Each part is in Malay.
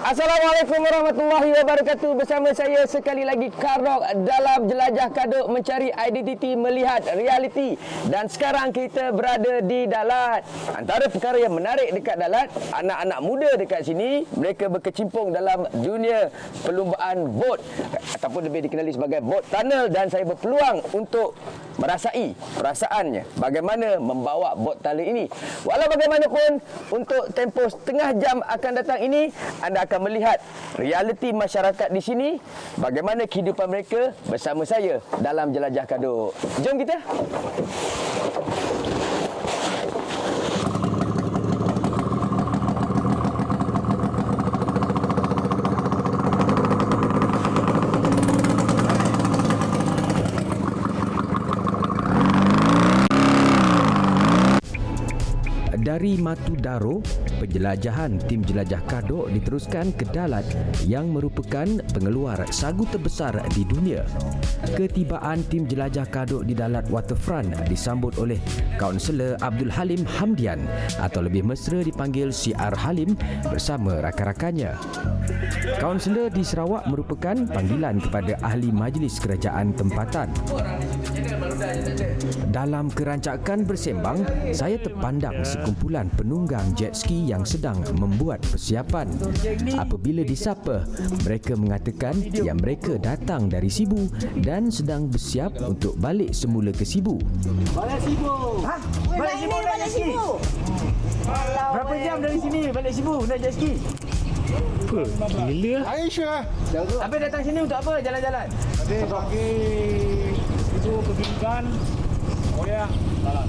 Assalamualaikum warahmatullahi wabarakatuh. Bersama saya sekali lagi Karok dalam Jelajah Kadok mencari identiti, melihat realiti. Dan sekarang kita berada di Dalat. Antara perkara yang menarik dekat Dalat, anak-anak muda dekat sini, mereka berkecimpung dalam dunia perlumbaan bot ataupun lebih dikenali sebagai bot tunnel, dan saya berpeluang untuk merasai perasaannya bagaimana membawa bot tunnel ini. Walau bagaimanapun, untuk tempoh setengah jam akan datang ini, anda akan melihat realiti masyarakat di sini, bagaimana kehidupan mereka bersama saya dalam Jelajah Kadok. Jom kita. Dari Matu Daro, penjelajahan tim jelajah Kadok diteruskan ke Dalat yang merupakan pengeluar sagu terbesar di dunia. Ketibaan tim jelajah Kadok di Dalat Waterfront disambut oleh Kaunselor Abdul Halim Hamdian atau lebih mesra dipanggil CR Halim bersama rakan-rakannya. Kaunselor di Sarawak merupakan panggilan kepada ahli majlis kerajaan tempatan. Dalam kerancakan bersembang, saya terpandang sekumpulan penunggang jet ski yang sedang membuat persiapan. Apabila disapa, mereka mengatakan yang mereka datang dari Sibu dan sedang bersiap untuk balik semula ke Sibu. Balik Sibu. Ha? Balik Sibu naik jet ski? Berapa jam dari sini balik Sibu naik jet ski? Apa? Gila. Aisyah. Habis datang sini untuk apa? Jalan-jalan? Tadi pagi itu pergi ikan. Oh ya, jalan.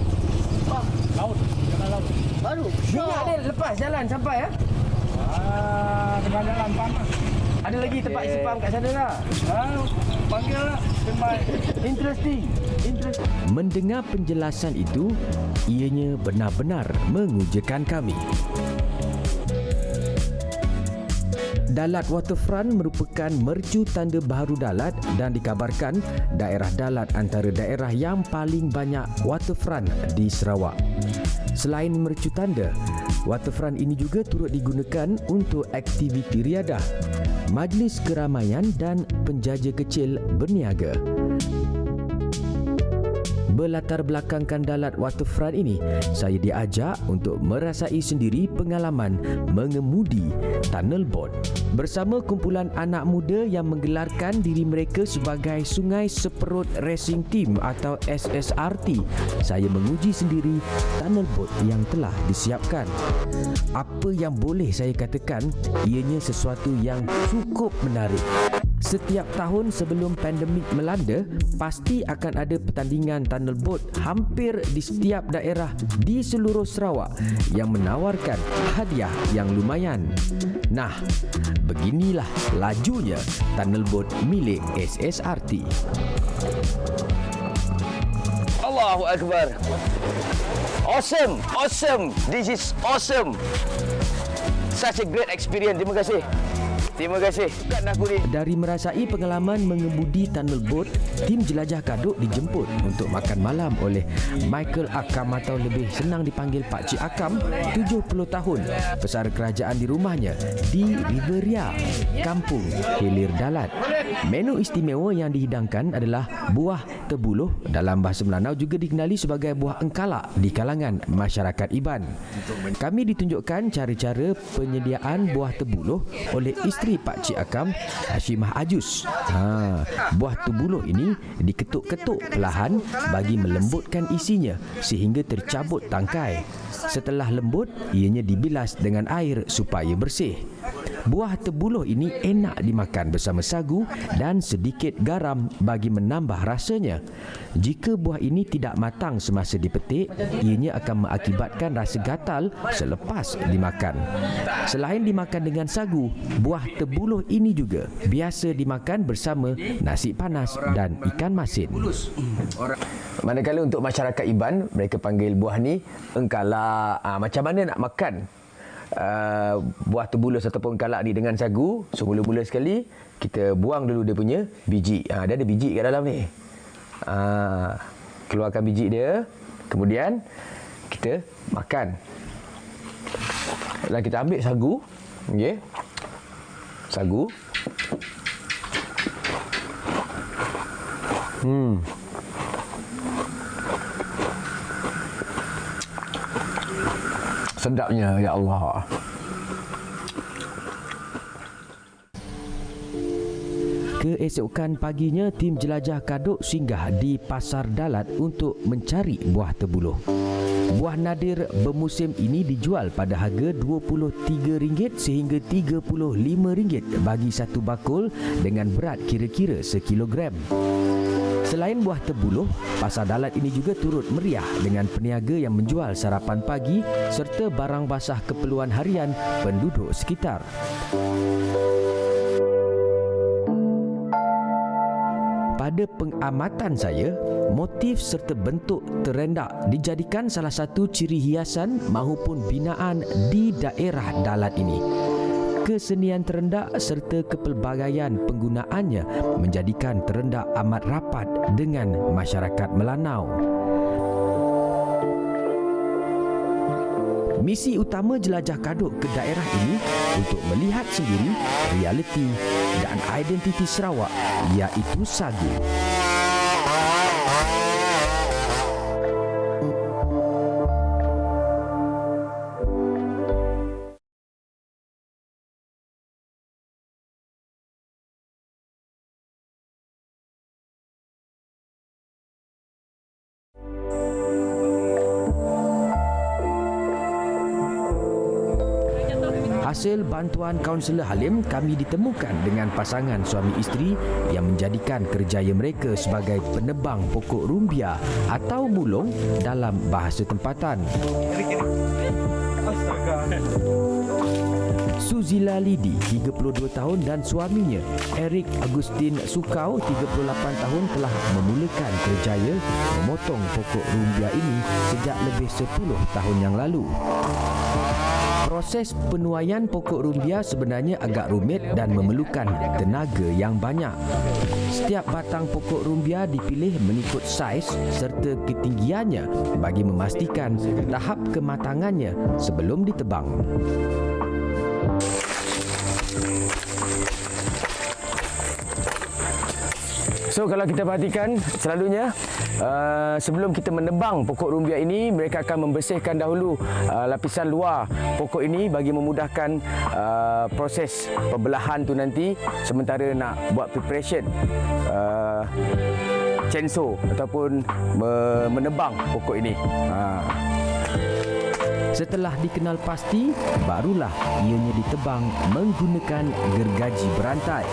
Laut, jalan laut. Baru? Minyak dia lepas jalan sampai ya? Tengah jalan panas. Ada lagi tempat isi pam kat sana tak? Panggil lah, standby. Interesting. Mendengar penjelasan itu, ianya benar-benar mengujakan kami. Dalat Waterfront merupakan mercu tanda baharu Dalat dan dikabarkan daerah Dalat antara daerah yang paling banyak waterfront di Sarawak. Selain mercu tanda, waterfront ini juga turut digunakan untuk aktiviti riadah, majlis keramaian dan penjaja kecil berniaga. Berlatar belakangkan Dalat Waterfront ini, saya diajak untuk merasai sendiri pengalaman mengemudi tunnel boat bersama kumpulan anak muda yang menggelarkan diri mereka sebagai Sungai Seperut Racing Team atau SSRT. Saya menguji sendiri tunnel boat yang telah disiapkan. Apa yang boleh saya katakan, ianya sesuatu yang cukup menarik. Setiap tahun sebelum pandemik melanda, pasti akan ada pertandingan tunnel boat hampir di setiap daerah di seluruh Sarawak yang menawarkan hadiah yang lumayan. Nah, beginilah lajunya tunnel boat milik SSRT. Allahu Akbar. Awesome. This is awesome. Such a great experience. Terima kasih. Dari merasai pengalaman mengemudi tunnel boat, tim jelajah Kadok dijemput untuk makan malam oleh Michael Akam atau lebih senang dipanggil Pak Cik Akam, 70 tahun, pesara kerajaan di rumahnya di Riveria, Kampung Hilir Dalat. Menu istimewa yang dihidangkan adalah buah tebuluh, dalam bahasa Melanau juga dikenali sebagai buah engkalak di kalangan masyarakat Iban. Kami ditunjukkan cara-cara penyediaan buah tebuluh oleh isteri Pak Cik Akam, Hashimah Ajus. Buah tebuluh ini diketuk-ketuk perlahan bagi melembutkan isinya sehingga tercabut tangkai. Setelah lembut, ianya dibilas dengan air supaya bersih. Buah tebuluh ini enak dimakan bersama sagu dan sedikit garam bagi menambah rasanya. Jika buah ini tidak matang semasa dipetik, ianya akan mengakibatkan rasa gatal selepas dimakan. Selain dimakan dengan sagu, buah tebuluh ini juga biasa dimakan bersama nasi panas dan ikan masin. Manakala untuk masyarakat Iban, mereka panggil buah ni engkalak. Macam mana nak makan buah tebulus ataupun kalak ni dengan sagu? So mula-mula sekali kita buang dulu dia punya biji. Dia ada biji kat dalam ni. Keluarkan biji dia, kemudian kita makan. Dan kita ambil sagu, okey. sagu. Sedapnya, ya Allah. Keesokan paginya, tim jelajah kaduk singgah di Pasar Dalat untuk mencari buah terbuluh. Buah nadir bermusim ini dijual pada harga RM23 sehingga RM35 bagi satu bakul dengan berat kira-kira sekilogram. Selain buah terbuluh, Pasar Dalat ini juga turut meriah dengan peniaga yang menjual sarapan pagi serta barang basah keperluan harian penduduk sekitar. Pada pengamatan saya, motif serta bentuk terendak dijadikan salah satu ciri hiasan maupun binaan di daerah Dalat ini. Kesenian terendak serta kepelbagaian penggunaannya menjadikan terendak amat rapat dengan masyarakat Melanau. Misi utama jelajah kaduk ke daerah ini untuk melihat sendiri realiti dan identiti Sarawak, iaitu sagu. Hasil bantuan Kaunselor Halim, kami ditemukan dengan pasangan suami isteri yang menjadikan kerjaya mereka sebagai penebang pokok rumbia atau mulung dalam bahasa tempatan. Suzila Lidi, 32 tahun dan suaminya Eric Agustin Sukau, 38 tahun telah memulakan kerjaya memotong pokok rumbia ini sejak lebih 10 tahun yang lalu. Proses penuaian pokok rumbia sebenarnya agak rumit dan memerlukan tenaga yang banyak. Setiap batang pokok rumbia dipilih mengikut saiz serta ketinggiannya bagi memastikan tahap kematangannya sebelum ditebang. So kalau kita perhatikan selalunya sebelum kita menebang pokok rumbia ini, mereka akan membersihkan dahulu lapisan luar pokok ini bagi memudahkan proses pembelahan tu nanti sementara nak buat preparation chainsaw ataupun menebang pokok ini. Setelah dikenal pasti, barulah ianya ditebang menggunakan gergaji berantai.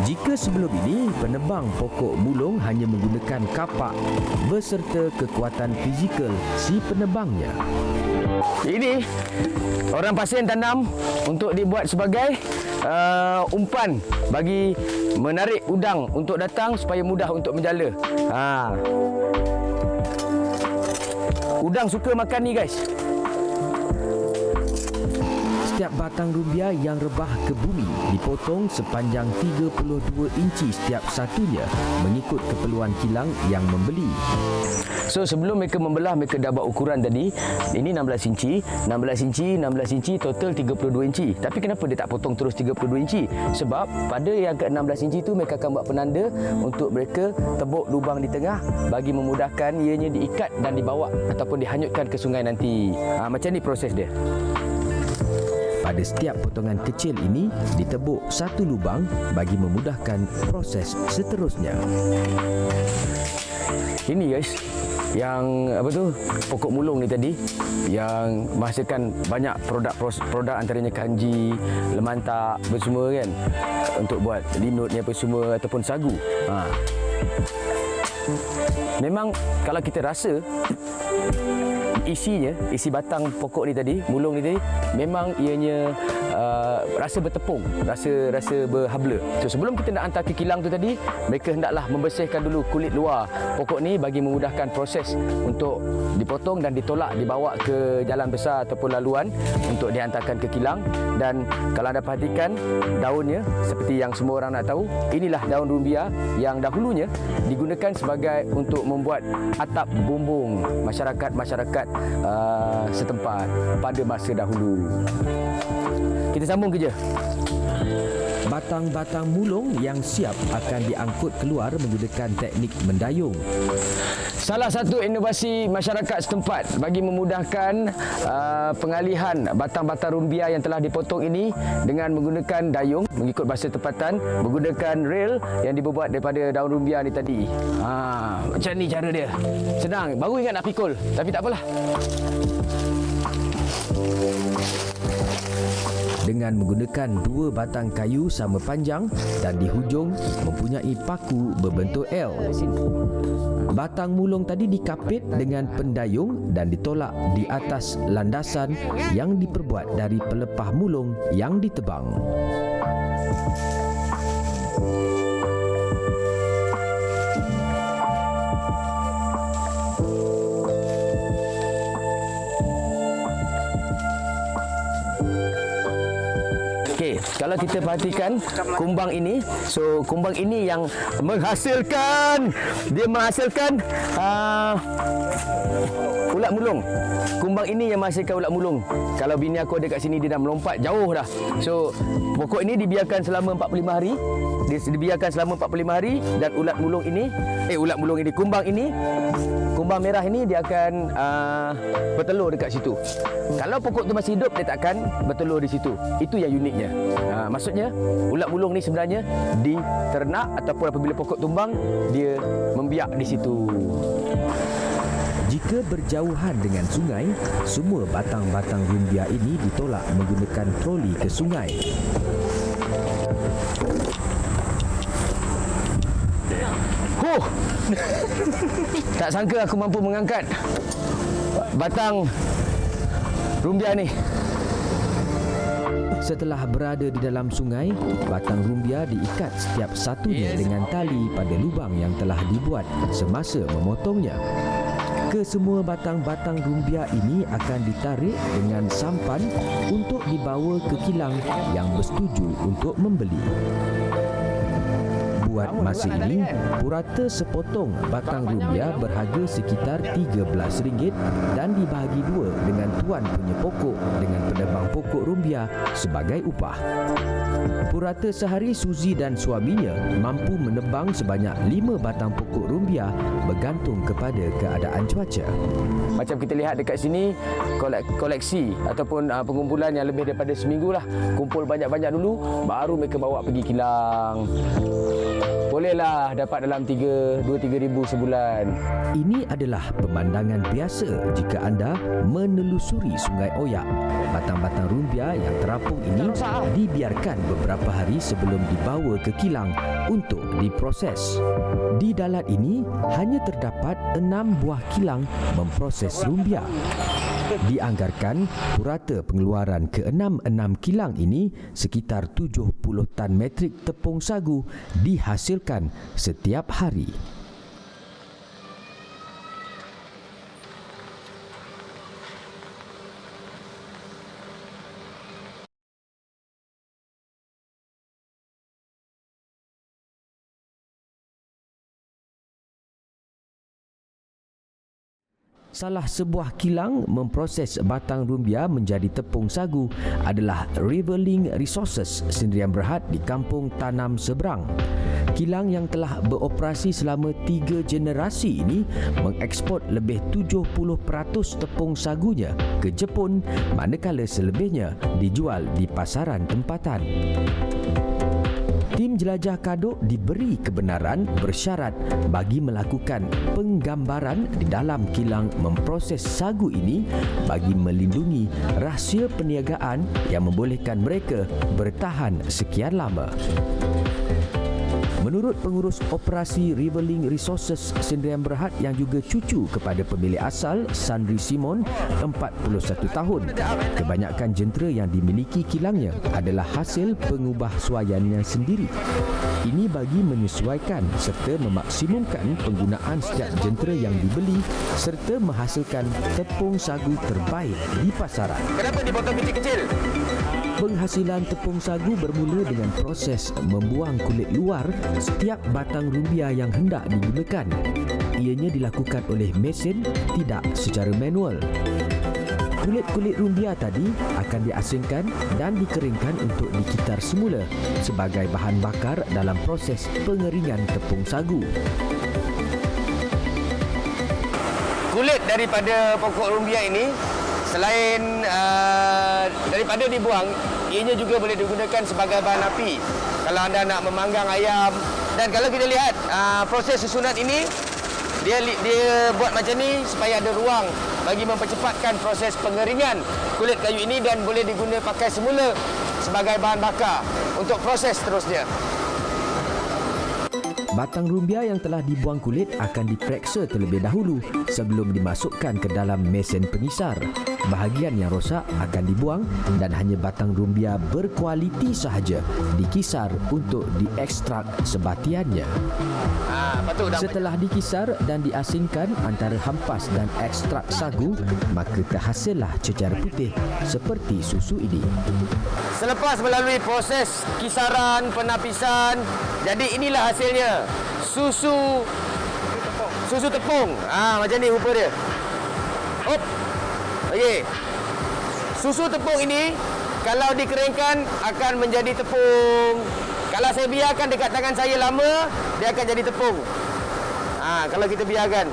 Jika sebelum ini, penebang pokok mulung hanya menggunakan kapak beserta kekuatan fizikal si penebangnya. Ini orang pasien tanam untuk dibuat sebagai umpan bagi menarik udang untuk datang supaya mudah untuk menjala. Udang suka makan ni guys. Setiap batang rumbia yang rebah ke bumi dipotong sepanjang 32 inci setiap satunya mengikut keperluan kilang yang membeli. So sebelum mereka membelah, mereka dah buat ukuran tadi. Ini 16 inci, 16 inci, 16 inci, total 32 inci. Tapi kenapa dia tak potong terus 32 inci? Sebab pada yang ke-16 inci tu mereka akan buat penanda untuk mereka tebuk lubang di tengah bagi memudahkan ianya diikat dan dibawa ataupun dihanyutkan ke sungai nanti. Macam ni proses dia. Pada setiap potongan kecil ini ditebuk satu lubang bagi memudahkan proses seterusnya. Ini guys, yang apa tu pokok mulung ni tadi yang menghasilkan banyak produk antaranya kanji, lemantak semua kan, untuk buat linut ni apa semua ataupun sagu. Memang kalau kita rasa isi batang pokok ni tadi, mulung ni tadi, memang ianya rasa bertepung, rasa berhabla. So sebelum kita nak hantar ke kilang tu tadi, mereka hendaklah membersihkan dulu kulit luar pokok ni bagi memudahkan proses untuk dipotong dan ditolak, dibawa ke jalan besar ataupun laluan untuk dihantarkan ke kilang. Dan kalau anda perhatikan daunnya, seperti yang semua orang nak tahu, inilah daun rumbia yang dahulunya digunakan sebagai untuk membuat atap bumbung masyarakat setempat pada masa dahulu. Kita sambung kerja. batang-batang mulung yang siap akan diangkut keluar menggunakan teknik mendayung. Salah satu inovasi masyarakat setempat bagi memudahkan pengalihan batang-batang rumbia yang telah dipotong ini dengan menggunakan dayung mengikut bahasa tempatan, menggunakan rel yang dibuat daripada daun rumbia ni tadi. Macam ni cara dia. Senang, baru ingat nak pikul, tapi tak apalah. Dengan menggunakan 2 batang kayu sama panjang dan di hujung mempunyai paku berbentuk L. Batang mulung tadi dikapit dengan pendayung dan ditolak di atas landasan yang diperbuat dari pelepah mulung yang ditebang. Okey, kalau kita perhatikan kumbang ini, so kumbang ini yang menghasilkan ulat mulung. Kumbang ini yang menghasilkan ulat mulung. Kalau bini aku ada kat sini, dia dah melompat jauh dah. So pokok ini dibiarkan selama 45 hari. Dibiarkan selama 45 hari dan kumbang merah ini dia akan bertelur dekat situ. Kalau pokok tu masih hidup, dia takkan bertelur di situ. Itu yang uniknya. Maksudnya ulat mulung ni sebenarnya diternak ataupun apabila pokok tumbang, dia membiak di situ. Jika berjauhan dengan sungai, semua batang-batang rumbia ini ditolak menggunakan troli ke sungai. Tak sangka aku mampu mengangkat batang rumbia ni. Setelah berada di dalam sungai, batang rumbia diikat setiap satunya dengan tali pada lubang yang telah dibuat semasa memotongnya. Kesemua batang-batang rumbia ini akan ditarik dengan sampan untuk dibawa ke kilang yang bersetuju untuk membeli. Buat masa ini, purata sepotong batang rumbia berharga sekitar RM13 dan dibahagi dua dengan tuan punya pokok dengan penebang pokok rumbia sebagai upah. Purata sehari Suzy dan suaminya mampu menebang sebanyak 5 batang pokok rumbia bergantung kepada keadaan cuaca. Macam kita lihat dekat sini, koleksi ataupun pengumpulan yang lebih daripada seminggu lah. Kumpul banyak-banyak dulu, baru mereka bawa pergi kilang. Bolehlah dapat dalam 2-3 ribu sebulan. Ini adalah pemandangan biasa jika anda menelusuri Sungai Oyak. Batang-batang rumbia yang terapung ini dibiarkan beberapa hari sebelum dibawa ke kilang untuk diproses. Di dalat ini hanya terdapat 6 buah kilang memproses rumbia. Dianggarkan purata pengeluaran ke-6 kilang ini sekitar 70 tan metrik tepung sagu dihasilkan setiap hari. Salah sebuah kilang memproses batang rumbia menjadi tepung sagu adalah Riverlink Resources Sdn Bhd di Kampung Tanam Seberang. Kilang yang telah beroperasi selama 3 generasi ini mengeksport lebih 70% tepung sagunya ke Jepun, manakala selebihnya dijual di pasaran tempatan. Tim Jelajah Kaduk diberi kebenaran bersyarat bagi melakukan penggambaran di dalam kilang memproses sagu ini bagi melindungi rahsia perniagaan yang membolehkan mereka bertahan sekian lama. Menurut pengurus operasi Riverlink Resources Sdn Bhd yang juga cucu kepada pemilik asal Sandri Simon, 41 tahun, kebanyakan jentera yang dimiliki kilangnya adalah hasil pengubahsuaiannya sendiri. Ini bagi menyesuaikan serta memaksimumkan penggunaan setiap jentera yang dibeli serta menghasilkan tepung sagu terbaik di pasaran. Kenapa dipotong kecil-kecil? Penghasilan tepung sagu bermula dengan proses membuang kulit luar setiap batang rumbia yang hendak digunakan. Ianya dilakukan oleh mesin, tidak secara manual. Kulit-kulit rumbia tadi akan diasingkan dan dikeringkan untuk dikitar semula sebagai bahan bakar dalam proses pengeringan tepung sagu. Kulit daripada pokok rumbia ini selain daripada dibuang, ianya juga boleh digunakan sebagai bahan api kalau anda nak memanggang ayam. Dan kalau kita lihat proses susunan ini, dia buat macam ni supaya ada ruang bagi mempercepatkan proses pengeringan kulit kayu ini dan boleh diguna pakai semula sebagai bahan bakar untuk proses seterusnya. Batang rumbia yang telah dibuang kulit akan diperiksa terlebih dahulu sebelum dimasukkan ke dalam mesin pengisar. Bahagian yang rosak akan dibuang dan hanya batang rumbia berkualiti sahaja dikisar untuk diekstrak sebatiannya. Setelah dikisar dan diasingkan antara hampas dan ekstrak sagu, maka terhasillah cecar putih seperti susu ini. Selepas melalui proses kisaran, penapisan, jadi inilah hasilnya. Susu tepung. Macam ni rupa dia. Okey. Susu tepung ini kalau dikeringkan akan menjadi tepung. Kalau saya biarkan dekat tangan saya lama, dia akan jadi tepung. Kalau kita biarkan.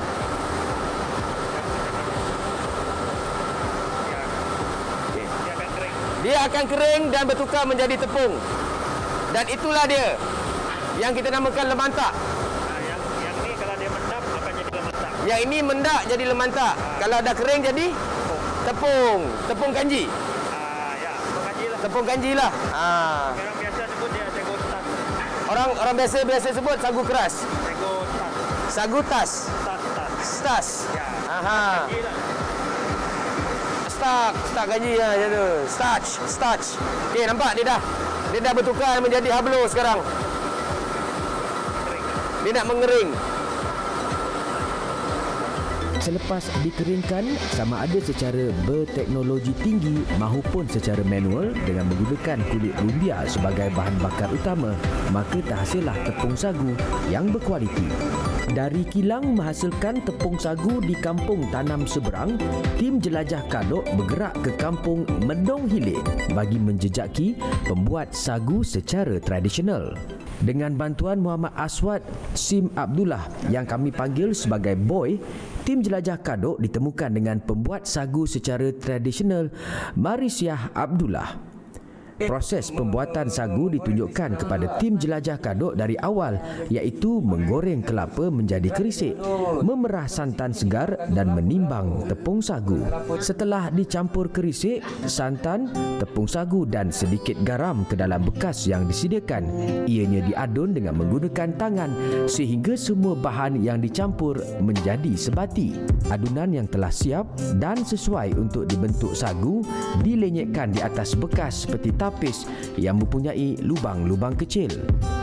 Dia akan kering dan bertukar menjadi tepung. Dan itulah dia yang kita namakan lemantak. Yang ni kalau dia mendap akan jadi lemantak. Yang ini mendak jadi lemantak. Kalau dah kering jadi tepung. Tepung kanji. Ya, tepung kanji lah. Tepung kanji lah. Orang biasa sebut dia sagu tas. Orang biasa sebut sagu keras. Sagu tas. Sagu tas. Tas. Ya. Kanji lah. Starch kanji lah macam tu. Starch. Okey, nampak dia dah bertukar menjadi hablo sekarang. Dia nak mengering. Selepas dikeringkan, sama ada secara berteknologi tinggi mahupun secara manual dengan menggunakan kulit rumbia sebagai bahan bakar utama, maka terhasillah tepung sagu yang berkualiti. Dari kilang menghasilkan tepung sagu di kampung tanam seberang, tim jelajah Kadok bergerak ke kampung Medong Hilir bagi menjejaki pembuat sagu secara tradisional. Dengan bantuan Muhammad Aswad Sim Abdullah yang kami panggil sebagai Boy, tim jelajah Kadok ditemukan dengan pembuat sagu secara tradisional Marisiah Abdullah. Proses pembuatan sagu ditunjukkan kepada tim jelajah Kadok dari awal, iaitu menggoreng kelapa menjadi kerisik, memerah santan segar dan menimbang tepung sagu. Setelah dicampur kerisik, santan, tepung sagu dan sedikit garam ke dalam bekas yang disediakan, ianya diadun dengan menggunakan tangan sehingga semua bahan yang dicampur menjadi sebati. Adunan yang telah siap dan sesuai untuk dibentuk sagu dilenyekkan di atas bekas seperti tapis yang mempunyai lubang-lubang kecil.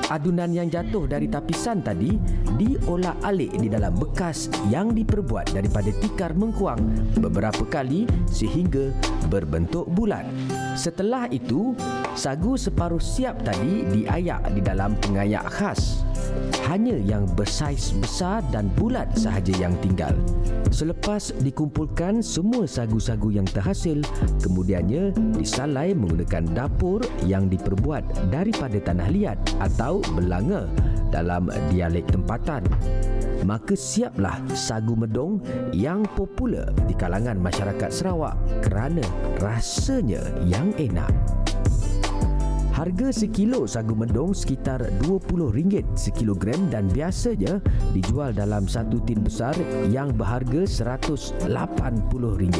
Adunan yang jatuh dari tapisan tadi diolah-alik di dalam bekas yang diperbuat daripada tikar mengkuang beberapa kali sehingga berbentuk bulat. Setelah itu, sagu separuh siap tadi diayak di dalam pengayak khas. Hanya yang bersaiz besar dan bulat sahaja yang tinggal. Selepas dikumpulkan semua sagu-sagu yang terhasil, kemudiannya disalai menggunakan dapur yang diperbuat daripada tanah liat atau belanga dalam dialek tempatan. Maka siaplah sagu medong yang popular di kalangan masyarakat Sarawak kerana rasanya yang enak. Harga sekilo sagu mendong sekitar RM20 sekilogram dan biasanya dijual dalam satu tin besar yang berharga RM180.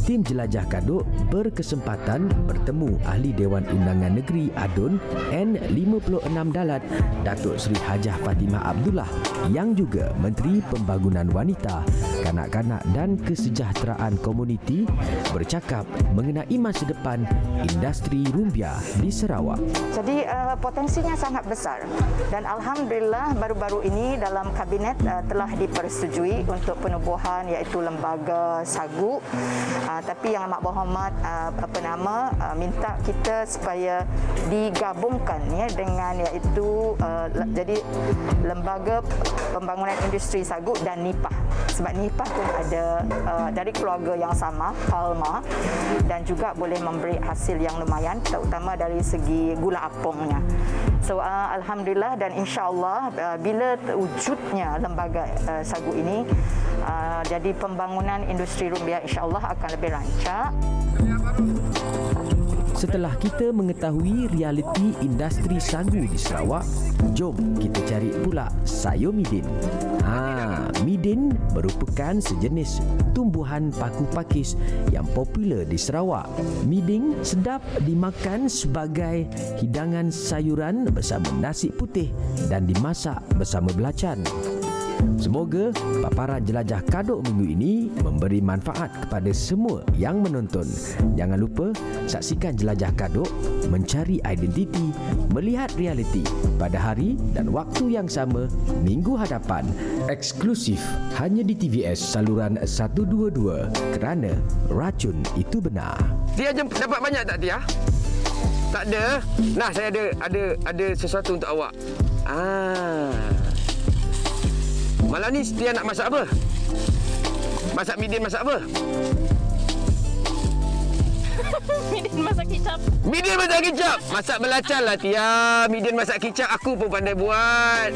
Tim jelajah Kadok berkesempatan bertemu Ahli Dewan Undangan Negeri Adun N56 Dalat Datuk Seri Hajah Fatimah Abdullah yang juga Menteri Pembangunan Wanita, Kanak-kanak dan Kesejahteraan Komuniti bercakap mengenai masa depan industri rumbia di Sarawak. Jadi potensinya sangat besar dan alhamdulillah baru-baru ini dalam kabinet telah dipersetujui untuk penubuhan iaitu lembaga sagu. Tapi yang Amat Berhormat minta kita supaya digabungkan dengan iaitu jadi Lembaga Pembangunan Industri Sagu dan NIPAH sebab Nipah pun ada dari keluarga yang sama, Palma, dan juga boleh memberi hasil yang lumayan, terutama dari segi gula apungnya. So alhamdulillah, dan insya-Allah bila wujudnya lembaga sagu ini, jadi pembangunan industri rumbia insya-Allah akan lebih rancak. Setelah kita mengetahui realiti industri sagu di Sarawak, jom kita cari pula sayur midin. Midin merupakan sejenis tumbuhan paku pakis yang popular di Sarawak. Midin sedap dimakan sebagai hidangan sayuran bersama nasi putih dan dimasak bersama belacan. Semoga paparan jelajah Kadok minggu ini memberi manfaat kepada semua yang menonton. Jangan lupa saksikan Jelajah Kadok, mencari identiti, melihat realiti pada hari dan waktu yang sama minggu hadapan. Eksklusif hanya di TVS saluran 122, kerana racun itu benar. Tia dapat banyak tak Tia? Tak ada. Nah, saya ada sesuatu untuk awak. Malam ni Tia nak masak apa? Masak midin masak apa? Midin masak kicap. Midin masak kicap. Masak belacan lah Tia. Midin masak kicap aku pun pandai buat.